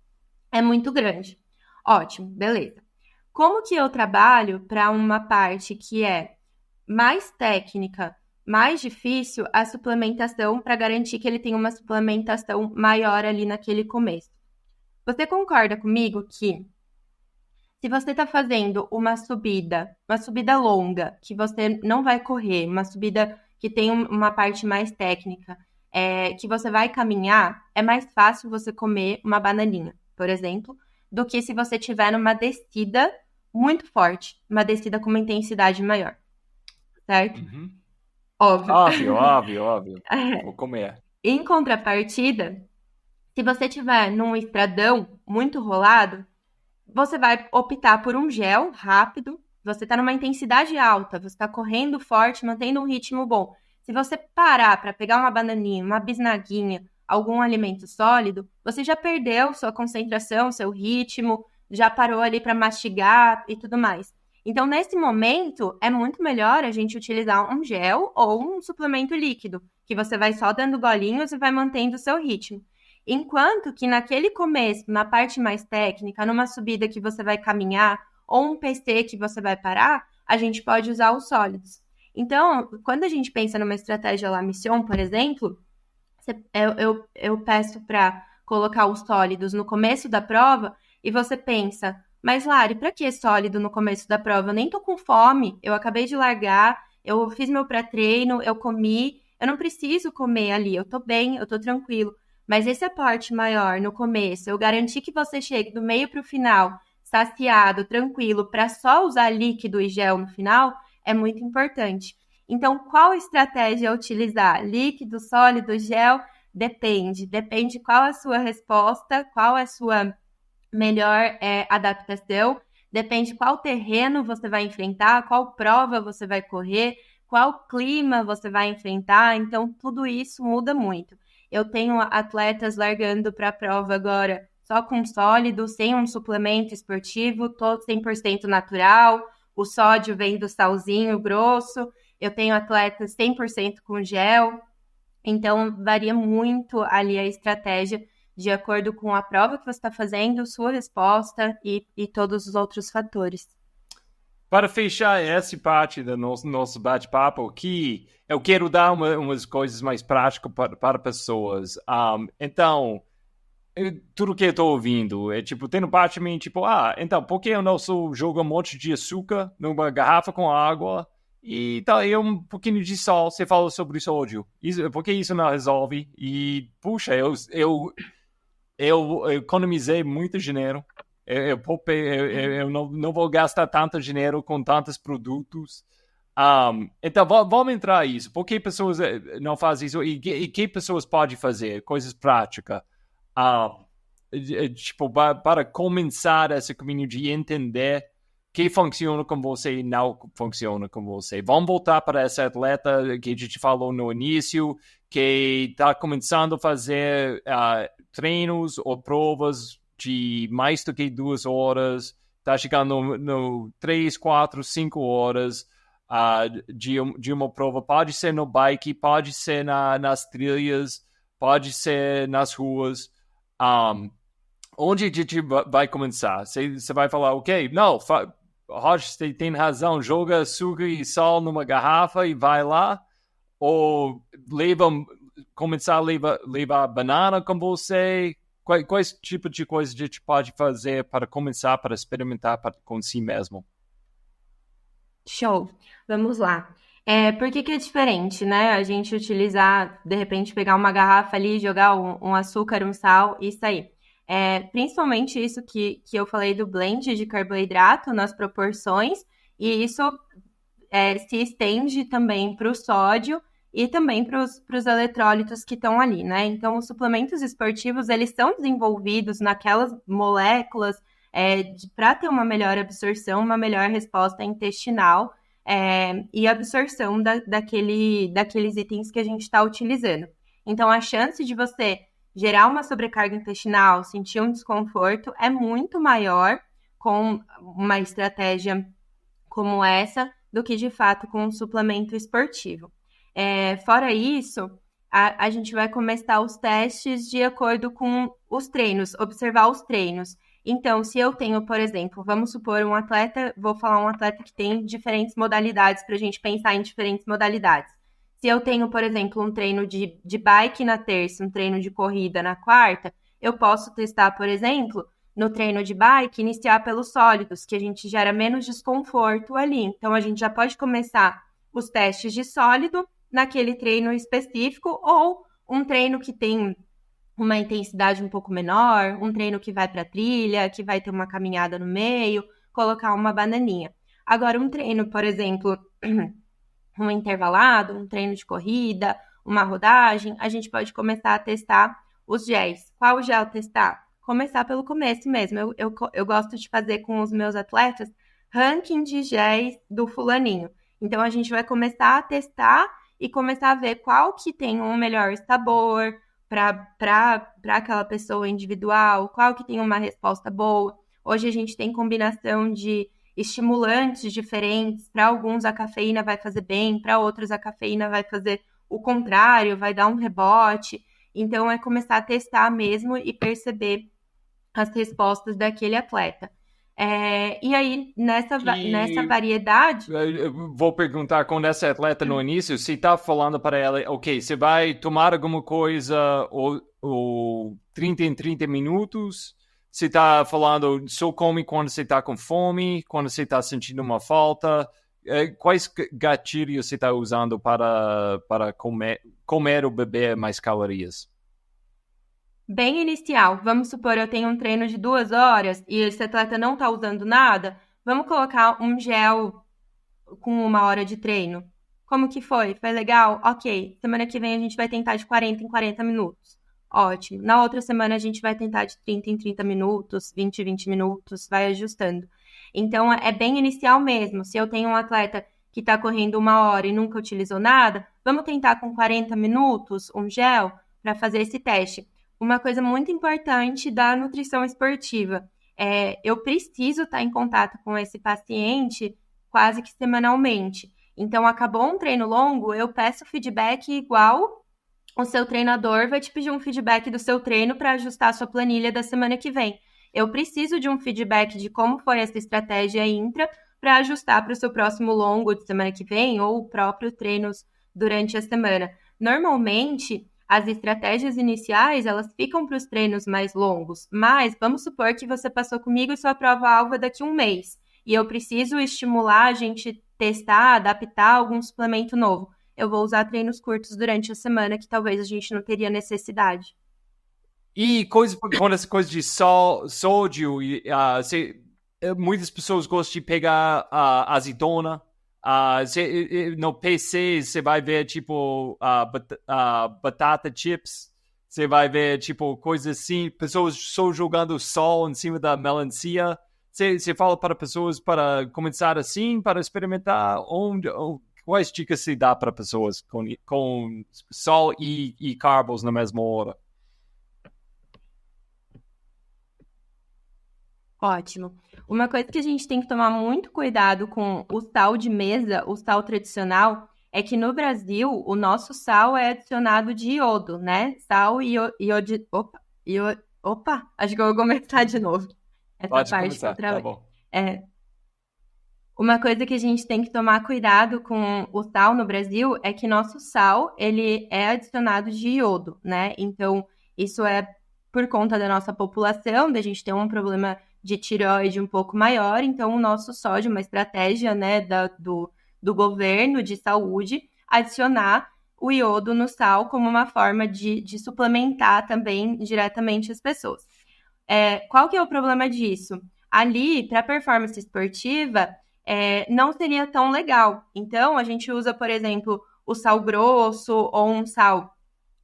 é muito grande. Ótimo, beleza. Como que eu trabalho para uma parte que é mais técnica, mais difícil, a suplementação para garantir que ele tenha uma suplementação maior ali naquele começo? Você concorda comigo que se você está fazendo uma subida longa, que você não vai correr, uma subida que tem uma parte mais técnica, que você vai caminhar, é mais fácil você comer uma bananinha, por exemplo, do que se você tiver numa descida muito forte, uma descida com uma intensidade maior, certo? Uhum. Óbvio. Vou comer. Em contrapartida, se você tiver num estradão muito rolado, você vai optar por um gel rápido, você está numa intensidade alta, você está correndo forte, mantendo um ritmo bom. Se você parar para pegar uma bananinha, uma bisnaguinha, algum alimento sólido, você já perdeu sua concentração, seu ritmo, já parou ali para mastigar e tudo mais. Então, nesse momento, é muito melhor a gente utilizar um gel ou um suplemento líquido, que você vai só dando golinhos e vai mantendo o seu ritmo. Enquanto que naquele começo, na parte mais técnica, numa subida que você vai caminhar ou um PC que você vai parar, a gente pode usar os sólidos. Então, quando a gente pensa numa estratégia La Mission, por exemplo, eu peço para colocar os sólidos no começo da prova e você pensa, mas Lari, para que sólido no começo da prova? Eu nem tô com fome, eu acabei de largar, eu fiz meu pré-treino, eu comi, eu não preciso comer ali, eu tô bem, eu tô tranquilo. Mas esse aporte maior no começo, eu garantir que você chegue do meio para o final, saciado, tranquilo, para só usar líquido e gel no final, é muito importante. Então, qual estratégia utilizar? Líquido, sólido, gel? Depende qual é a sua resposta, qual é a sua melhor adaptação, depende qual terreno você vai enfrentar, qual prova você vai correr, qual clima você vai enfrentar, então tudo isso muda muito. Eu tenho atletas largando para a prova agora só com sólido, sem um suplemento esportivo, todo 100% natural, o sódio vem do salzinho grosso, eu tenho atletas 100% com gel, então varia muito ali a estratégia de acordo com a prova que você está fazendo, sua resposta e todos os outros fatores. Para fechar essa parte do nosso bate-papo aqui, eu quero dar umas coisas mais práticas para pessoas. Então, tudo que eu estou ouvindo é tipo, tem parte de mim, tipo, então, por que eu não só jogo um monte de açúcar numa garrafa com água e tá, e um pouquinho de sal. Você falou sobre sódio. Por que isso não resolve? E, puxa, eu economizei muito dinheiro. Eu poupei, eu não vou gastar tanto dinheiro com tantos produtos. Então, vamos entrar nisso. Por que pessoas não fazem isso? E que pessoas podem fazer? Coisas práticas. Tipo, para começar esse caminho de entender que funciona com você e não funciona com você. Vamos voltar para essa atleta que a gente falou no início, que está começando a fazer treinos ou provas de mais do que 2 horas, está chegando no 3, 4, 5 horas de uma prova. Pode ser no bike, pode ser nas trilhas, pode ser nas ruas. Onde a gente vai começar? Você vai falar, ok, não, Roger, você tem razão, joga açúcar e sal numa garrafa e vai lá, ou começar a levar banana com você. Quais tipos de coisas a gente pode fazer para começar, para experimentar com si mesmo? Show, vamos lá. Por que é diferente, né? A gente utilizar, de repente, pegar uma garrafa ali, jogar um açúcar, um sal e sair. Principalmente isso que eu falei do blend de carboidrato nas proporções, e isso se estende também para o sódio e também para os eletrólitos que estão ali, né? Então, os suplementos esportivos, eles são desenvolvidos naquelas moléculas para ter uma melhor absorção, uma melhor resposta intestinal e absorção daqueles itens que a gente está utilizando. Então, a chance de você gerar uma sobrecarga intestinal, sentir um desconforto, é muito maior com uma estratégia como essa do que, de fato, com um suplemento esportivo. Fora isso, a gente vai começar os testes de acordo com os treinos, observar os treinos. Então, se eu tenho, por exemplo, vamos supor um atleta, vou falar um atleta que tem diferentes modalidades para a gente pensar em diferentes modalidades. Se eu tenho, por exemplo, um treino de bike na terça, um treino de corrida na quarta, eu posso testar, por exemplo, no treino de bike, iniciar pelos sólidos, que a gente gera menos desconforto ali. Então, a gente já pode começar os testes de sólido naquele treino específico, ou um treino que tem uma intensidade um pouco menor, um treino que vai para trilha, que vai ter uma caminhada no meio, colocar uma bananinha. Agora, um treino, por exemplo, um intervalado, um treino de corrida, uma rodagem, a gente pode começar a testar os géis. Qual gel testar? Começar pelo começo mesmo. Eu gosto de fazer com os meus atletas ranking de géis do fulaninho. Então, a gente vai começar a testar e começar a ver qual que tem um melhor sabor para aquela pessoa individual, qual que tem uma resposta boa. Hoje a gente tem combinação de estimulantes diferentes. Para alguns a cafeína vai fazer bem, para outros a cafeína vai fazer o contrário, vai dar um rebote. Então, é começar a testar mesmo e perceber as respostas daquele atleta. E aí, nessa variedade... Eu vou perguntar com essa atleta no início, se está falando para ela, ok, você vai tomar alguma coisa ou 30 em 30 minutos, você está falando, só come quando você está com fome, quando você está sentindo uma falta, quais gatilhos você está usando para comer ou beber mais calorias? Bem inicial, vamos supor, eu tenho um treino de 2 horas e esse atleta não está usando nada, vamos colocar um gel com 1 hora de treino. Como que foi? Foi legal? Ok. Semana que vem a gente vai tentar de 40 em 40 minutos. Ótimo. Na outra semana a gente vai tentar de 30 em 30 minutos, 20 em 20 minutos, vai ajustando. Então, é bem inicial mesmo. Se eu tenho um atleta que está correndo 1 hora e nunca utilizou nada, vamos tentar com 40 minutos um gel para fazer esse teste. Uma coisa muito importante da nutrição esportiva eu preciso estar em contato com esse paciente quase que semanalmente. Então, acabou um treino longo, eu peço feedback igual o seu treinador vai te pedir um feedback do seu treino para ajustar a sua planilha da semana que vem. Eu preciso de um feedback de como foi essa estratégia intra para ajustar para o seu próximo longo de semana que vem ou o próprio treinos durante a semana. Normalmente, as estratégias iniciais, elas ficam para os treinos mais longos, mas vamos supor que você passou comigo e sua prova-alvo é daqui a 1 mês. e eu preciso estimular a gente testar, adaptar algum suplemento novo. Eu vou usar treinos curtos durante a semana, que talvez a gente não teria necessidade. E com essa coisa de sódio, muitas pessoas gostam de pegar azeitona. No PC, você vai ver, tipo, batata chips. Você vai ver, tipo, coisas assim. Pessoas só jogando sal em cima da melancia. Você fala para pessoas para começar assim, para experimentar quais dicas se dá para pessoas com sal e carbos na mesma hora? Ótimo. Uma coisa que a gente tem que tomar muito cuidado com o sal de mesa, o sal tradicional, é que no Brasil o nosso sal é adicionado de iodo, né? Sal e iodo. Opa, acho que eu vou começar de novo. Essa Pode parte começar, outra tá vez. bom. Uma coisa que a gente tem que tomar cuidado com o sal no Brasil é que nosso sal, ele é adicionado de iodo, né? Então, isso é por conta da nossa população, da gente ter um problema de tireoide um pouco maior, então o nosso sódio, uma estratégia, né, do governo de saúde, adicionar o iodo no sal como uma forma de suplementar também diretamente as pessoas. Qual que é o problema disso? Ali, para performance esportiva, não seria tão legal. Então, a gente usa, por exemplo, o sal grosso ou um sal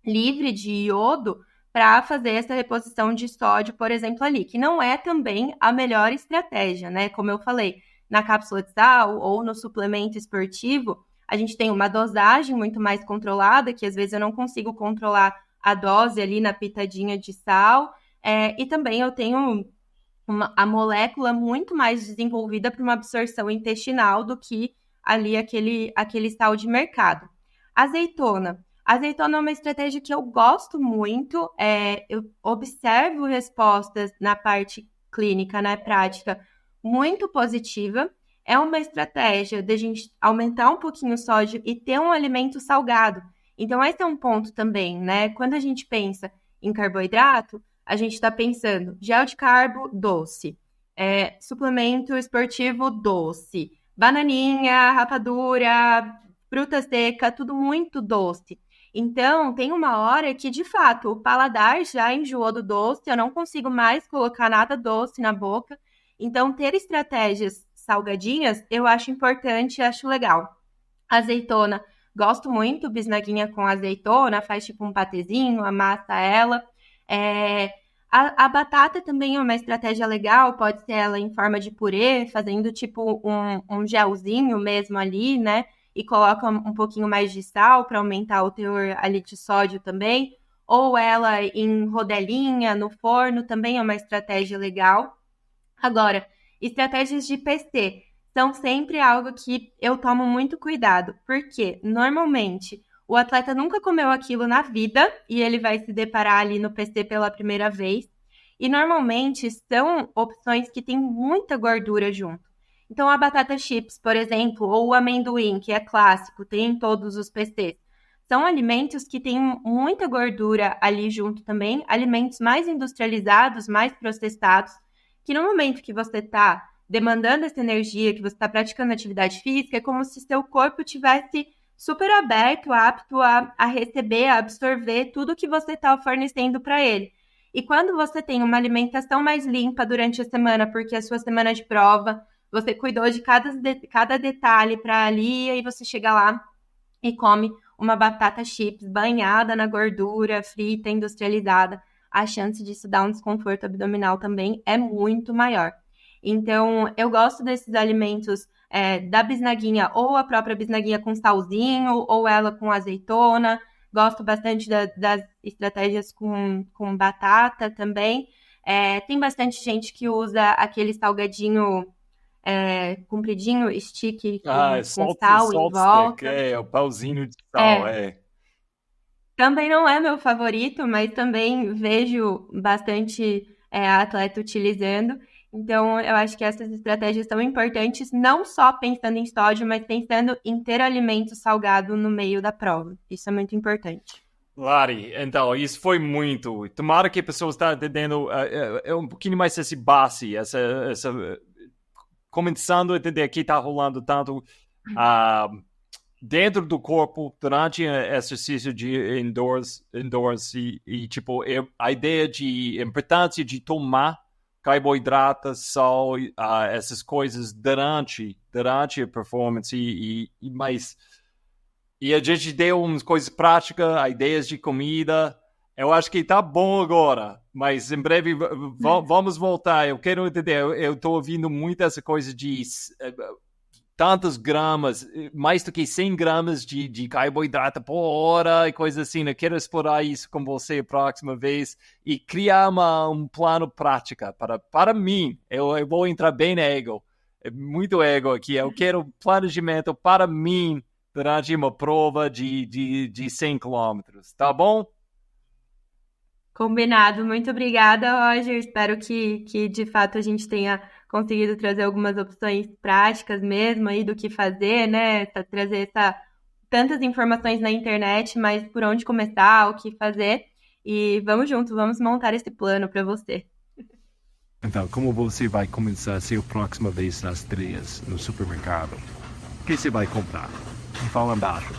livre de iodo para fazer essa reposição de sódio, por exemplo, ali, que não é também a melhor estratégia, né? Como eu falei, na cápsula de sal ou no suplemento esportivo, a gente tem uma dosagem muito mais controlada, que às vezes eu não consigo controlar a dose ali na pitadinha de sal, e também eu tenho a molécula muito mais desenvolvida para uma absorção intestinal do que ali aquele sal de mercado. Azeitona. Azeitona é uma estratégia que eu gosto muito, eu observo respostas na parte clínica, na prática, muito positiva. É uma estratégia de a gente aumentar um pouquinho o sódio e ter um alimento salgado. Então, esse é um ponto também, né? Quando a gente pensa em carboidrato, a gente está pensando gel de carbo doce, suplemento esportivo doce, bananinha, rapadura, fruta seca, tudo muito doce. Então, tem uma hora que, de fato, o paladar já enjoou do doce, eu não consigo mais colocar nada doce na boca. Então, ter estratégias salgadinhas, eu acho importante, acho legal. Azeitona, gosto muito, bisnaguinha com azeitona, faz tipo um patezinho, amassa ela. A batata também é uma estratégia legal, pode ser ela em forma de purê, fazendo tipo um gelzinho mesmo ali, né? E coloca um pouquinho mais de sal para aumentar o teor ali de sódio também. Ou ela em rodelinha, no forno, também é uma estratégia legal. Agora, estratégias de PC são sempre algo que eu tomo muito cuidado, porque normalmente o atleta nunca comeu aquilo na vida e ele vai se deparar ali no PC pela primeira vez. E normalmente são opções que têm muita gordura junto. Então, a batata chips, por exemplo, ou o amendoim, que é clássico, tem em todos os PCs, são alimentos que têm muita gordura ali junto também, alimentos mais industrializados, mais processados, que no momento que você está demandando essa energia, que você está praticando atividade física, é como se seu corpo tivesse super aberto, apto a receber, a absorver tudo que você está fornecendo para ele. E quando você tem uma alimentação mais limpa durante a semana, porque é a sua semana de prova, você cuidou de cada detalhe para ali, e aí você chega lá e come uma batata chips banhada na gordura, frita, industrializada, a chance disso dar um desconforto abdominal também é muito maior. Então, eu gosto desses alimentos da bisnaguinha, ou a própria bisnaguinha com salzinho, ou ela com azeitona. Gosto bastante das estratégias com batata também. Tem bastante gente que usa aquele salgadinho compridinho, stick com sal em volta. Stick, o pauzinho de sal, Também não é meu favorito, mas também vejo bastante atleta utilizando. Então, eu acho que essas estratégias são importantes, não só pensando em sódio, mas pensando em ter alimento salgado no meio da prova. Isso é muito importante. Lari, então, isso foi muito. Tomara que a pessoa está entendendo um pouquinho mais essa base, essa começando a entender que está rolando tanto dentro do corpo durante exercício de indoors e tipo, a ideia de importância de tomar carboidrato, sal, essas coisas durante a performance e a gente deu umas coisas práticas, ideias de comida. Eu acho que tá bom agora, mas em breve vamos voltar. Eu quero entender, eu tô ouvindo muito essa coisa de tantos gramas, mais do que 100 gramas de carboidrato por hora e coisa assim. Eu quero explorar isso com você a próxima vez e criar um plano prático para mim. Eu vou entrar bem no ego, é muito ego aqui. Eu quero planejamento para mim durante uma prova de 100 quilômetros, tá bom? Combinado. Muito obrigada, Roger. Espero que de fato a gente tenha conseguido trazer algumas opções práticas mesmo aí do que fazer, né? Trazer tantas informações na internet, mas por onde começar, o que fazer. E vamos junto, vamos montar esse plano para você. Então, como você vai começar a ser a próxima vez nas trilhas no supermercado? O que você vai comprar? Me fala embaixo.